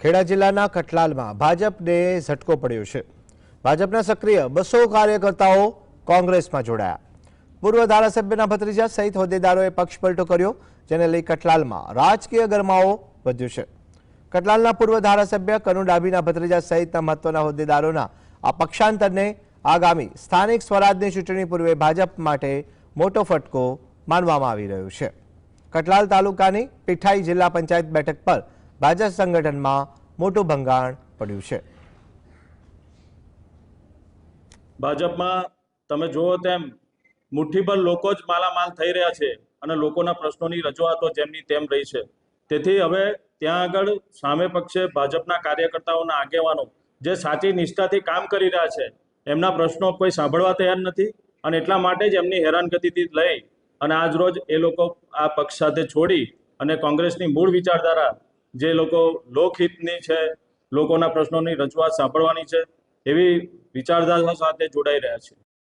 ખેડા જિલ્લાના કઠલાલમાં ભાજપને ઝટકો પડ્યો છે। ભાજપના સક્રિય 200 કાર્યકર્તાઓ કોંગ્રેસમાં જોડાયા। પૂર્વ ધારાસભ્યના ભત્રીજા સહિત હોદ્દેદારોએ પક્ષપલટો કર્યો, જેને લઈ કઠલાલમાં રાજકીય ગરમાવો વધ્યો છે। કઠલાલના પૂર્વ ધારાસભ્ય કનુ ડાભીના ભત્રીજા સહિતના મહત્વના હોદ્દેદારોના આ પક્ષાંતરને આગામી સ્થાનિક સ્વરાજની ચૂંટણી પૂર્વે ભાજપ માટે મોટો ફટકો માનવામાં આવી રહ્યો છે। કઠલાલ તાલુકાની પીઠાઈ જિલ્લા પંચાયત બેઠક પર ભાજપ સંગઠનમાં મોટું ભંગાણ પડ્યું છે। ભાજપમાં તમે જુઓ તેમ મુઠ્ઠીભર લોકો જ માલામાલ થઈ રહ્યા છે અને લોકોના પ્રશ્નોની રજૂઆતો જેમની તેમ રહી છે। તેથી હવે ત્યાં આગળ સામે પક્ષે ભાજપના કાર્યકર્તાઓના આગેવાનો જે સાચી નિષ્ઠાથી કામ કરી રહ્યા છે, એમના પ્રશ્નો કોઈ સાંભળવા તૈયાર નથી અને એટલા માટે જ એમની હેરાનગતિથી લઈ અને આજ રોજ એ લોકો આ પક્ષ સાથે છોડી અને કોંગ્રેસની મૂળ વિચારધારા જે લોકો લોકહિતની છે, લોકોના પ્રશ્નોની રજૂઆત સાંભળવાની છે, એવી વિચારધારા સાથે જોડાઈ રહ્યા છે।